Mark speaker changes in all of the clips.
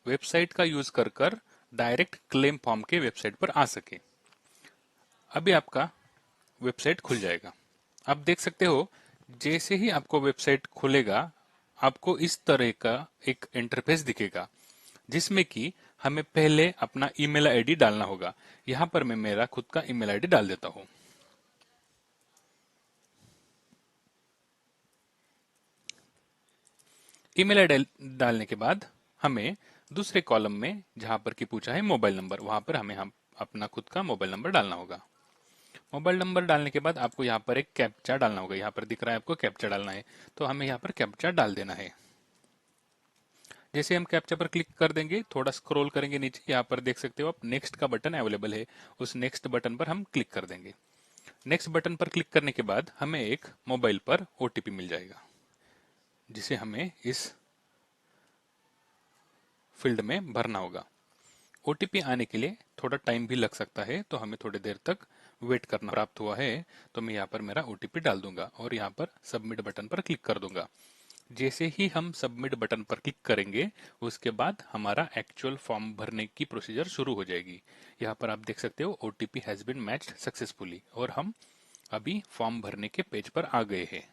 Speaker 1: Website का use कर कर डायरेक्ट क्लेम फॉर्म के वेबसाइट पर आ सके। अभी आपका वेबसाइट खुल जाएगा। आप देख सकते हो, जैसे ही आपको वेबसाइट खुलेगा आपको इस तरह का एक इंटरफेस दिखेगा, जिसमें कि हमें पहले अपना ईमेल आईडी डालना होगा। यहां पर मैं मेरा खुद का ईमेल आईडी डाल देता हूं। ईमेल आईडी डालने के बाद हमें दूसरे कॉलम में जहां पर कि पूछा है मोबाइल नंबर, वहां पर हमें हम अपना खुद का मोबाइल नंबर डालना होगा। मोबाइल नंबर डालने के बाद आपको यहाँ पर एक कैप्चा डालना होगा। यहाँ पर दिख रहा है आपको कैप्चा डालना है, तो हमें यहाँ पर कैप्चा डाल देना है। जैसे हम कैप्चा पर क्लिक कर देंगे, थोड़ा स्क्रॉल करेंगे नीचे, यहाँ पर देख सकते हो आप नेक्स्ट का बटन अवेलेबल है। उस नेक्स्ट बटन पर हम क्लिक कर देंगे। नेक्स्ट बटन पर क्लिक करने के बाद हमें एक मोबाइल पर ओटीपी मिल जाएगा, जिसे हमें इस फील्ड में भरना होगा। ओटीपी आने के लिए थोड़ा टाइम भी लग सकता है, तो हमें थोड़ी देर तक वेट करना। प्राप्त हुआ है तो मैं यहाँ पर मेरा ओटीपी डाल दूंगा और यहाँ पर सबमिट बटन पर क्लिक कर दूंगा। जैसे ही हम सबमिट बटन पर क्लिक करेंगे, उसके बाद हमारा एक्चुअल फॉर्म भरने की प्रोसीजर शुरू हो जाएगी। यहाँ पर आप देख सकते हो OTP has been matched successfully, और हम अभी फॉर्म भरने के पेज पर आ गए हैं।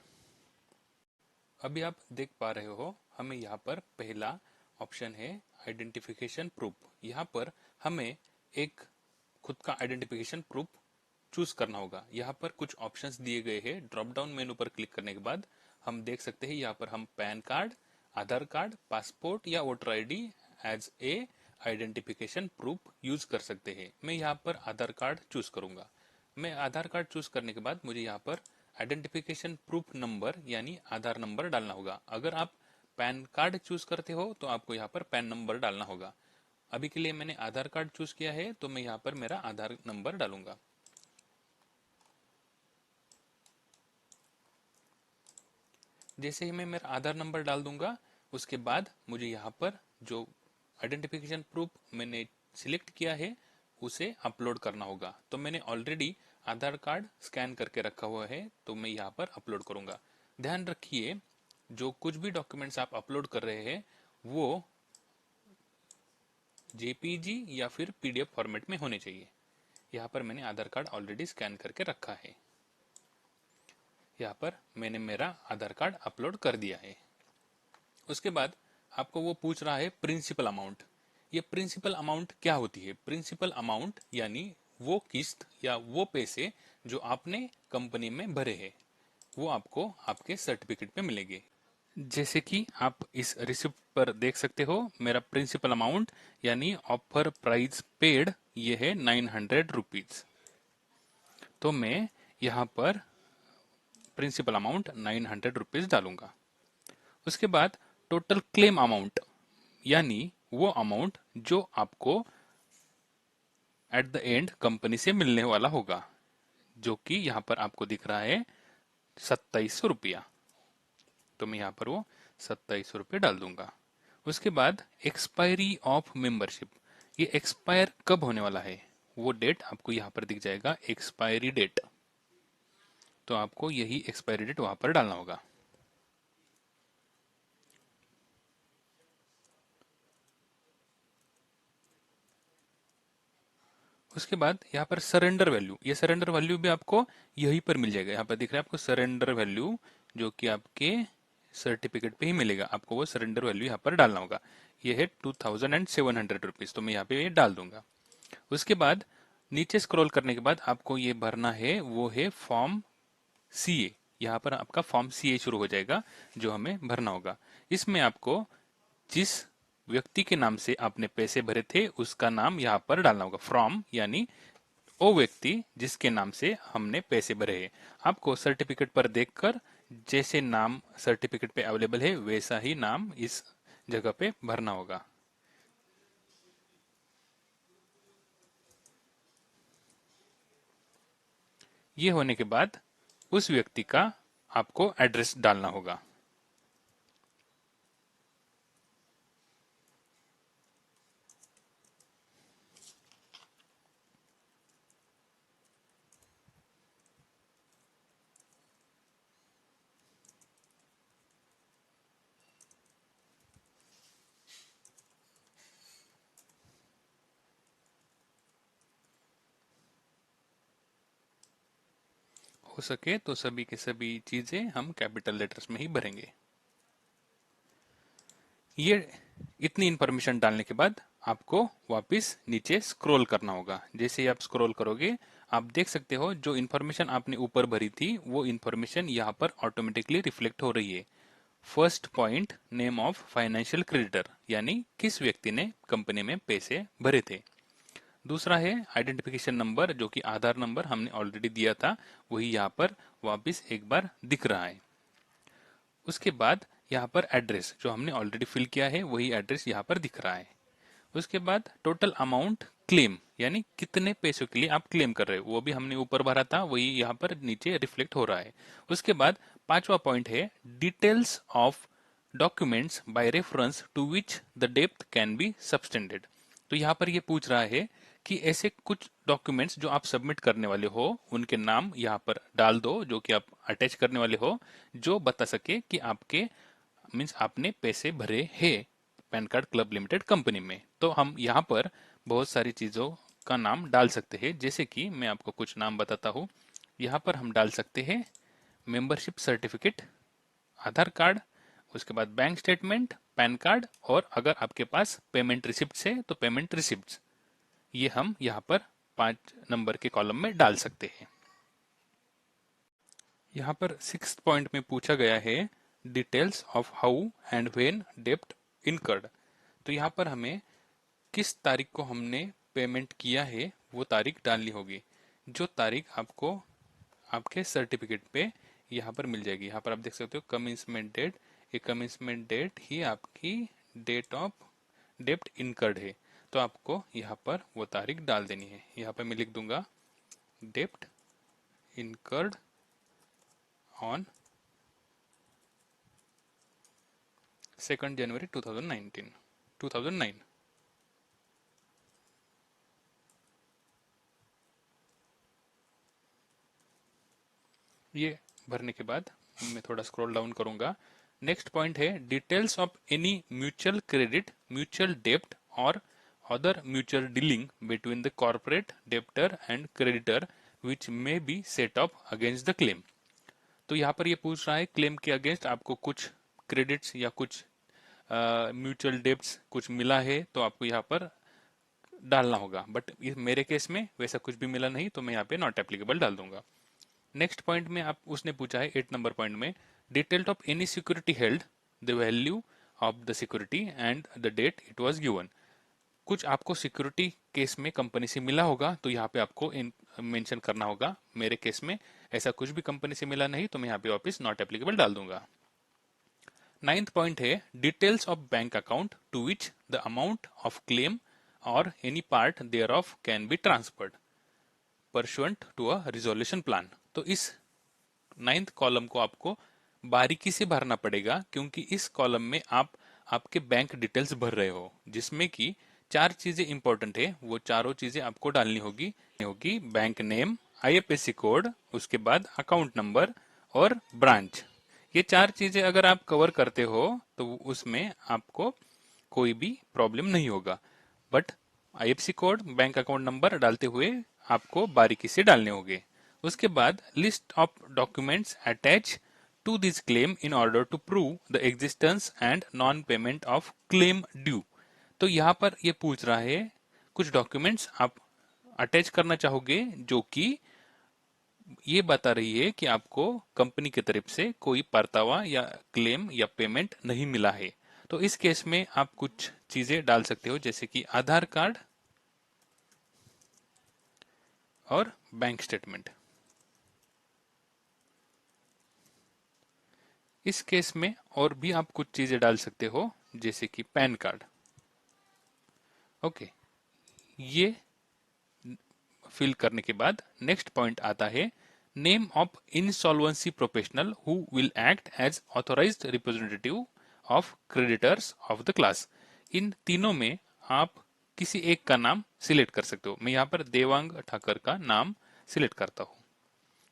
Speaker 1: अभी आप देख पा रहे हो, हमें यहाँ पर पहला ऑप्शन है आइडेंटिफिकेशन प्रूफ। यहाँ पर हमें एक खुद का आइडेंटिफिकेशन प्रूफ चूज करना होगा। यहाँ पर कुछ ऑप्शंस दिए गए हैं। ड्रॉप डाउन मेनू पर क्लिक करने के बाद हम देख सकते हैं यहाँ पर हम PAN card, Aadhaar card, passport या voter ID as a identification proof use कर सकते हैं। मैं यहाँ पर आधार कार्ड चूज करूंगा। मैं आधार कार्ड चूज करने के बाद मुझे यहाँ पर आइडेंटिफिकेशन प्रूफ नंबर यानी आधार नंबर डालना होगा। अगर आप पैन कार्ड चूज करते हो तो आपको यहाँ पर पैन नंबर डालना होगा। अभी के लिए मैंने आधार कार्ड चूज किया है, तो मैं यहाँ पर मेरा आधार नंबर डालूंगा। जैसे ही मैं मेरा आधार नंबर डाल दूंगा, उसके बाद मुझे यहाँ पर जो आइडेंटिफिकेशन प्रूफ मैंने सिलेक्ट किया है उसे अपलोड करना होगा। तो मैंने ऑलरेडी आधार कार्ड स्कैन करके रखा हुआ है, तो मैं यहाँ पर अपलोड करूंगा। ध्यान रखिए, जो कुछ भी डॉक्यूमेंट्स आप अपलोड कर रहे हैं वो जेपीजी या फिर पीडीएफ फॉर्मेट में होने चाहिए। यहाँ पर मैंने आधार कार्ड ऑलरेडी स्कैन करके रखा है। यहाँ पर मैंने मेरा आधार कार्ड अपलोड कर दिया है। उसके बाद आपको वो पूछ रहा है प्रिंसिपल अमाउंट। ये प्रिंसिपल अमाउंट क्या होती है? प्रिंसिपल अमाउंट यानी वो किस्त या वो पैसे जो आपने कंपनी में भरे हैं, वो आपको आपके सर्टिफिकेट पे मिलेंगे। जैसे कि आप इस रिसिप्ट पर देख सकते हो, मेरा प्रिंसिपल अमाउंट यानी ऑफर प्राइस पेड ये है 900 रुपीज। तो मैं यहाँ पर प्रिंसिपल अमाउंट 900 रुपीज डालूंगा। उसके बाद टोटल क्लेम अमाउंट यानी वो अमाउंट जो आपको एट द एंड कंपनी से मिलने वाला होगा, जो कि यहाँ पर आपको दिख रहा है 2700 रुपया। तो मैं यहाँ पर वो 2700 रुपये डाल दूंगा। उसके बाद एक्सपायरी ऑफ मेंबरशिप, ये एक्सपायर कब होने वाला है वो डेट आपको यहाँ पर दिख जाएगा, एक्सपायरी डेट। तो आपको यही एक्सपायरी डेट वहां पर डालना होगा। उसके बाद यहाँ पर सरेंडर वैल्यू, ये सरेंडर वैल्यू भी आपको यहीं पर मिल जाएगा। यहाँ पर दिख रहा है आपको सरेंडर वैल्यू, जो कि आपके सर्टिफिकेट पे ही मिलेगा। आपको वो सरेंडर वैल्यू यहाँ पर डालना होगा। ये है 2700 रुपीज, तो मैं यहाँ पे ये डाल दूंगा। उसके बाद नीचे स्क्रॉल करने के बाद आपको ये भरना है, वो है फॉर्म सीए। यहाँ पर आपका फॉर्म सीए शुरू हो जाएगा, जो हमें भरना होगा। इसमें आपको जिस व्यक्ति के नाम से आपने पैसे भरे थे उसका नाम यहाँ पर डालना होगा। फ्रॉम यानी वो व्यक्ति जिसके नाम से हमने पैसे भरे हैं। आपको सर्टिफिकेट पर देखकर जैसे नाम सर्टिफिकेट पे अवेलेबल है वैसा ही नाम इस जगह पे भरना होगा। ये होने के बाद उस व्यक्ति का आपको एड्रेस डालना होगा। हो सके तो सभी के सभी चीजें हम कैपिटल लेटर्स में ही भरेंगे। ये इतनी इंफॉर्मेशन डालने के बाद आपको वापस नीचे स्क्रॉल करना होगा। जैसे ही आप स्क्रॉल करोगे आप देख सकते हो जो इन्फॉर्मेशन आपने ऊपर भरी थी वो इन्फॉर्मेशन यहाँ पर ऑटोमेटिकली रिफ्लेक्ट हो रही है। First point, name of financial creditor, यानी किस व्यक्ति ने कंपनी में पैसे भरे थे। दूसरा है आइडेंटिफिकेशन नंबर, जो कि आधार नंबर हमने ऑलरेडी दिया था, वही यहाँ पर वापस एक बार दिख रहा है। उसके बाद यहाँ पर एड्रेस जो हमने ऑलरेडी फिल किया है वही एड्रेस यहाँ पर दिख रहा है। उसके बाद टोटल अमाउंट क्लेम, यानी कितने पैसों के लिए आप क्लेम कर रहे हो, वो भी हमने ऊपर भरा था, वही यहाँ पर नीचे रिफ्लेक्ट हो रहा है। उसके बाद पांचवा पॉइंट है details of documents by reference to which the डेप्थ कैन बी सब्सटेंडेड। तो यहाँ पर ये पूछ रहा है कि ऐसे कुछ डॉक्यूमेंट्स जो आप सबमिट करने वाले हो उनके नाम यहाँ पर डाल दो, जो कि आप अटैच करने वाले हो, जो बता सके कि आपके मीन्स आपने पैसे भरे हैं pan card club limited company में। तो हम यहाँ पर बहुत सारी चीजों का नाम डाल सकते हैं, जैसे कि मैं आपको कुछ नाम बताता हूँ। यहाँ पर हम डाल सकते हैं मेंबरशिप सर्टिफिकेट, आधार कार्ड, उसके बाद बैंक स्टेटमेंट, पैन कार्ड, और अगर आपके पास पेमेंट रिसिप्ट है तो पेमेंट रिसिप्ट। ये हम यहाँ पर 5 नंबर के कॉलम में डाल सकते हैं। यहाँ पर 6th पॉइंट में पूछा गया है details of how and when डेब्ट इनकर्ड। तो यहाँ पर हमें किस तारीख को हमने पेमेंट किया है वो तारीख डालनी होगी, जो तारीख आपको आपके सर्टिफिकेट पे यहाँ पर मिल जाएगी। यहाँ पर आप देख सकते हो कमिंसमेंट डेट, ये कमिंसमेंट डेट ही आपकी डेट ऑफ डेब्ट इनकर्ड है। तो आपको यहाँ पर वो तारीख डाल देनी है। यहाँ पर मैं लिख दूंगा डेब्ट इनकर्ड ऑन 2 जनवरी 2009। ये भरने के बाद मैं थोड़ा स्क्रॉल डाउन करूंगा। नेक्स्ट पॉइंट है details of any mutual credit, mutual डेब्ट और other mutual dealing between the corporate debtor and creditor which may be set up against the claim. तो यहाँ पर ये पूछ रहा है क्लेम के अगेंस्ट आपको कुछ क्रेडिट्स या कुछ म्यूचुअल डेब्ट्स कुछ मिला है तो आपको यहाँ पर डालना होगा, बट मेरे केस में वैसा कुछ भी मिला नहीं तो मैं यहाँ पे नॉट एप्लीकेबल डाल दूंगा। नेक्स्ट पॉइंट में आप उसने पूछा है 8 नंबर पॉइंट में detail of any security held, the value of the security and the date it was given. कुछ आपको सिक्योरिटी केस में कंपनी से मिला होगा तो यहाँ पे आपको मेंशन करना होगा। मेरे केस में ऐसा कुछ भी कंपनी से मिला नहीं तो मैं यहाँ पे वापस नॉट एप्लीकेबल डाल दूंगा। 9th पॉइंट है details of bank account to which the amount of claim और any part thereof can be transferred pursuant to a resolution plan. तो इस 9th कॉलम को आपको बारीकी से भरना पड़ेगा, क्योंकि इस कॉलम में आप आपके बैंक डिटेल्स भर रहे हो, जिसमें कि 4 चीजें इंपॉर्टेंट है। वो चारों चीजें आपको डालनी होगी बैंक नेम, आईएफएससी कोड, उसके बाद अकाउंट नंबर और ब्रांच। ये 4 चीजें अगर आप कवर करते हो तो उसमें आपको कोई भी प्रॉब्लम नहीं होगा। But IFSC code, bank account number डालते हुए आपको बारीकी से डालने होंगे। उसके बाद list of documents attach to this claim in order to prove the existence and non payment of claim due. तो यहाँ पर ये पूछ रहा है कुछ डॉक्यूमेंट्स आप अटैच करना चाहोगे जो कि ये बता रही है कि आपको कंपनी की तरफ से कोई परतावा या क्लेम या पेमेंट नहीं मिला है। तो इस केस में आप कुछ चीजें डाल सकते हो, जैसे कि आधार कार्ड और बैंक स्टेटमेंट। इस केस में और भी आप कुछ चीजें डाल सकते हो, जैसे कि पैन कार्ड। ओके, ये फिल करने के बाद नेक्स्ट पॉइंट आता है name of insolvency professional who will act as authorised representative of creditors of the class. इन तीनों में आप किसी एक का नाम सिलेक्ट कर सकते हो। मैं यहाँ पर देवांग ठाकर का नाम सिलेक्ट करता हूँ।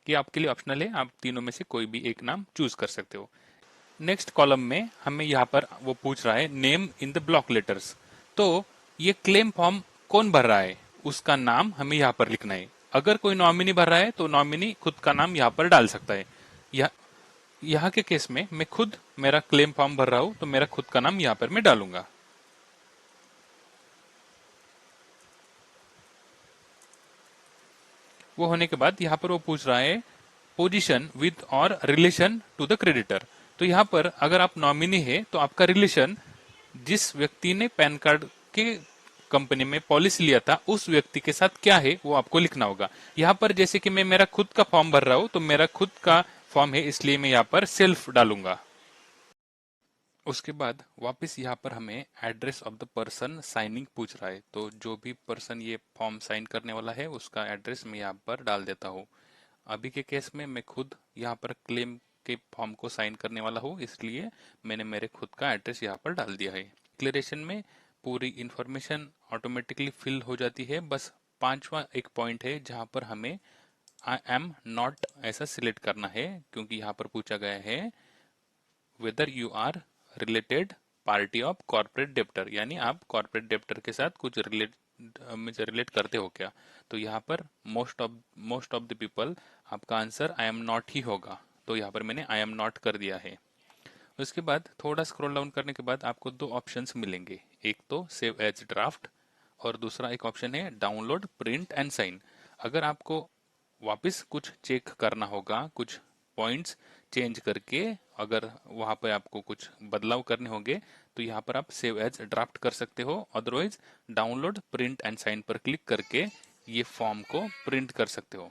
Speaker 1: ये आपके लिए ऑप्शनल है, आप तीनों में से कोई भी एक नाम चूज कर सकते हो। नेक्स्ट कॉलम में हमें यहाँ पर वो पूछ रहा है name in the block letters. तो ये क्लेम फॉर्म कौन भर रहा है उसका नाम हमें यहाँ पर लिखना है। अगर कोई नॉमिनी भर रहा है तो नॉमिनी खुद का नाम यहाँ पर डाल सकता है। यह यहाँ के केस में मैं खुद मेरा क्लेम फॉर्म भर रहा हूं तो मेरा खुद का नाम यहाँ पर मैं डालूंगा। वो होने के बाद यहाँ पर वो पूछ रहा है पोजीशन विद और रिलेशन टू द क्रेडिटर। तो यहाँ पर अगर आप नॉमिनी है तो आपका रिलेशन जिस व्यक्ति ने पैन कार्ड के कंपनी में पॉलिसी लिया था उस व्यक्ति के साथ क्या है वो आपको लिखना होगा। यहाँ पर जैसे कि मैं मेरा खुद का फॉर्म भर रहा हूं तो मेरा खुद का फॉर्म है इसलिए मैं यहाँ पर सेल्फ डालूंगा। उसके बाद वापस यहाँ पर हमें address of the person signing पूछ रहा है, तो जो भी पर्सन ये फॉर्म साइन करने वाला है उसका एड्रेस मैं यहाँ पर डाल देता हूँ। अभी के केस में मैं खुद यहाँ पर क्लेम के फॉर्म को साइन करने वाला हूँ इसलिए मैंने मेरे खुद का एड्रेस यहाँ पर डाल दिया है। डिक्लेरेशन में पूरी इंफॉर्मेशन ऑटोमेटिकली फिल हो जाती है, बस पांचवा एक पॉइंट है जहाँ पर हमें आई एम नॉट ऐसा सिलेक्ट करना है, क्योंकि यहाँ पर पूछा गया है whether you are related party of corporate debtor, यानी आप कॉर्पोरेट डेप्टर के साथ कुछ रिलेट करते हो क्या। तो यहाँ पर मोस्ट ऑफ द पीपल आपका आंसर आई एम नॉट ही होगा, तो यहाँ पर मैंने आई एम नॉट कर दिया है। उसके बाद थोड़ा स्क्रॉल डाउन करने के बाद आपको दो ऑप्शंस मिलेंगे, एक तो सेव एज ड्राफ्ट और दूसरा एक ऑप्शन है डाउनलोड प्रिंट एंड साइन। अगर आपको वापस कुछ चेक करना होगा, कुछ पॉइंट्स चेंज करके अगर वहां पे आपको कुछ बदलाव करने होंगे तो यहाँ पर आप सेव एज ड्राफ्ट कर सकते हो, otherwise download print and sign पर क्लिक करके ये फॉर्म को प्रिंट कर सकते हो।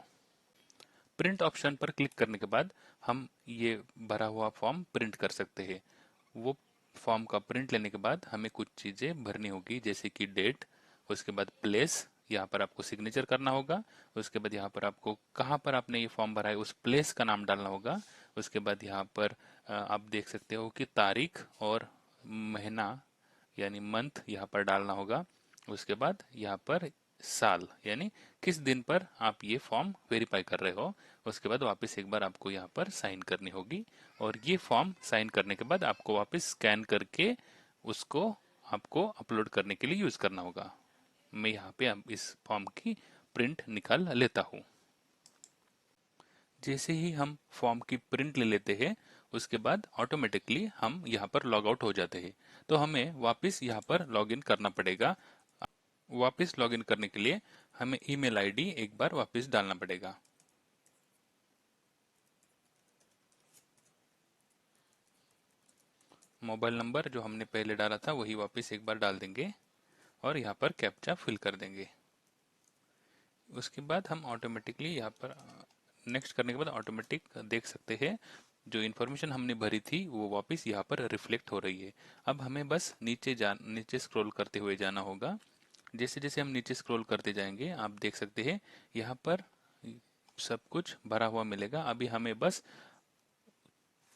Speaker 1: प्रिंट ऑप्शन पर क्लिक करने के बाद हम ये भरा हुआ फॉर्म प्रिंट कर सकते हैं। वो फॉर्म का प्रिंट लेने के बाद हमें कुछ चीजें भरनी होगी, जैसे कि डेट, उसके बाद प्लेस, यहाँ पर आपको सिग्नेचर करना होगा, उसके बाद यहाँ पर आपको कहाँ पर आपने ये फॉर्म भरा है उस प्लेस का नाम डालना होगा। उसके बाद यहाँ पर आप देख सकते हो कि तारीख और महीना यानी मंथ यहाँ पर डालना होगा। उसके बाद यहाँ पर साल यानी किस दिन पर आप ये फॉर्म वेरीफाई कर रहे हो। उसके बाद वापस एक बार आपको यहाँ पर साइन करनी होगी और ये फॉर्म साइन करने के बाद आपको वापस स्कैन करके उसको आपको अपलोड करने के लिए यूज करना होगा। मैं यहाँ पे अब इस फॉर्म की प्रिंट निकाल लेता हूँ। जैसे ही हम फॉर्म की प्रिंट ले लेते हैं उसके बाद ऑटोमेटिकली हम यहाँ पर लॉग आउट हो जाते हैं, तो हमें वापस यहाँ पर लॉगिन करना पड़ेगा। वापस लॉगिन करने के लिए हमें ईमेल आईडी एक बार वापस डालना पड़ेगा। मोबाइल नंबर जो हमने पहले डाला था वही वापस एक बार डाल देंगे और यहाँ पर कैप्चा फिल कर देंगे। उसके बाद हम ऑटोमेटिकली यहाँ पर नेक्स्ट करने के बाद ऑटोमेटिक देख सकते हैं जो इन्फॉर्मेशन हमने भरी थी वो वापस यहाँ पर रिफ्लेक्ट हो रही है। अब हमें बस नीचे स्क्रॉल करते हुए जाना होगा। जैसे जैसे हम नीचे स्क्रॉल करते जाएंगे आप देख सकते हैं यहाँ पर सब कुछ भरा हुआ मिलेगा। अभी हमें बस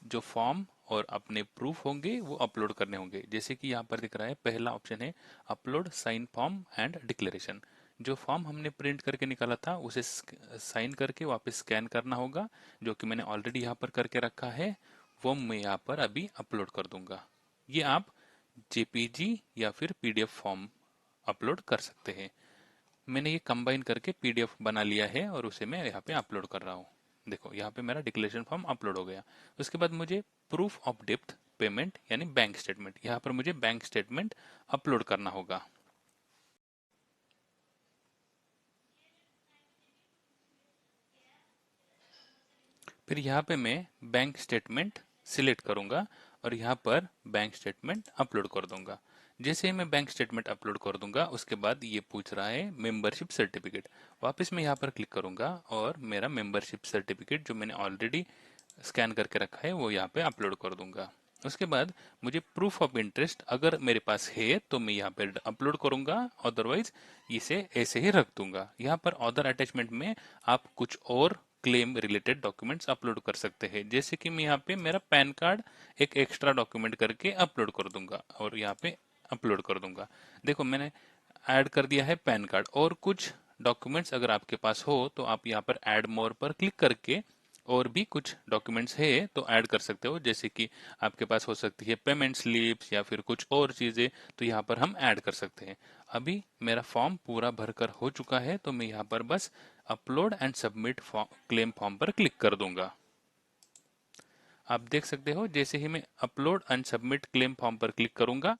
Speaker 1: जो फॉर्म और अपने प्रूफ होंगे वो अपलोड करने होंगे। जैसे कि यहाँ पर दिख रहा है पहला ऑप्शन है upload sign form and declaration. जो फॉर्म हमने प्रिंट करके निकाला था उसे साइन करके वापस स्कैन करना होगा, जो कि मैंने ऑलरेडी यहाँ पर करके रखा है, वो मैं यहाँ पर अभी अपलोड कर दूंगा। ये आप जेपीजी या फिर पीडीएफ फॉर्म अपलोड कर सकते हैं। मैंने ये कंबाइन करके पीडीएफ बना लिया है और उसे मैं यहाँ पे अपलोड कर रहा हूँ। देखो यहाँ पे मेरा डिक्लेरेशन फॉर्म अपलोड हो गया। उसके बाद मुझे प्रूफ ऑफ डेप्थ पेमेंट यानी बैंक स्टेटमेंट, यहाँ पर मुझे बैंक स्टेटमेंट अपलोड करना होगा। फिर यहाँ पे मैं बैंक स्टेटमेंट सिलेक्ट करूंगा और यहाँ पर बैंक स्टेटमेंट अपलोड कर दूंगा। जैसे ही मैं बैंक स्टेटमेंट अपलोड कर दूंगा उसके बाद ये पूछ रहा है मेंबरशिप सर्टिफिकेट। वापस मैं यहाँ पर क्लिक करूंगा और मेरा मेंबरशिप सर्टिफिकेट जो मैंने ऑलरेडी स्कैन करके रखा है वो यहाँ पे अपलोड कर दूंगा। उसके बाद मुझे प्रूफ ऑफ इंटरेस्ट अगर मेरे पास है तो मैं यहाँ पे अपलोड करूंगा, अदरवाइज इसे ऐसे ही रख दूंगा। यहाँ पर अदर अटैचमेंट में आप कुछ और क्लेम रिलेटेड डॉक्यूमेंट्स अपलोड कर सकते हैं, जैसे कि मैं यहाँ पे मेरा पैन कार्ड एक एक्स्ट्रा डॉक्यूमेंट करके अपलोड कर दूंगा और यहाँ पे अपलोड कर दूंगा। देखो मैंने ऐड कर दिया है पैन कार्ड और कुछ डॉक्यूमेंट्स अगर आपके पास हो तो आप यहाँ पर ऐड मोर पर क्लिक करके और भी कुछ डॉक्यूमेंट्स है तो ऐड कर सकते हो, जैसे कि आपके पास हो सकती है पेमेंट स्लिप्स या फिर कुछ और चीज़ें, तो यहाँ पर हम ऐड कर सकते हैं। अभी मेरा फॉर्म पूरा भरकर हो चुका है, तो मैं यहाँ पर बस upload and submit claim form पर क्लिक कर दूंगा। आप देख सकते हो जैसे ही मैं upload and submit claim form पर क्लिक करूंगा,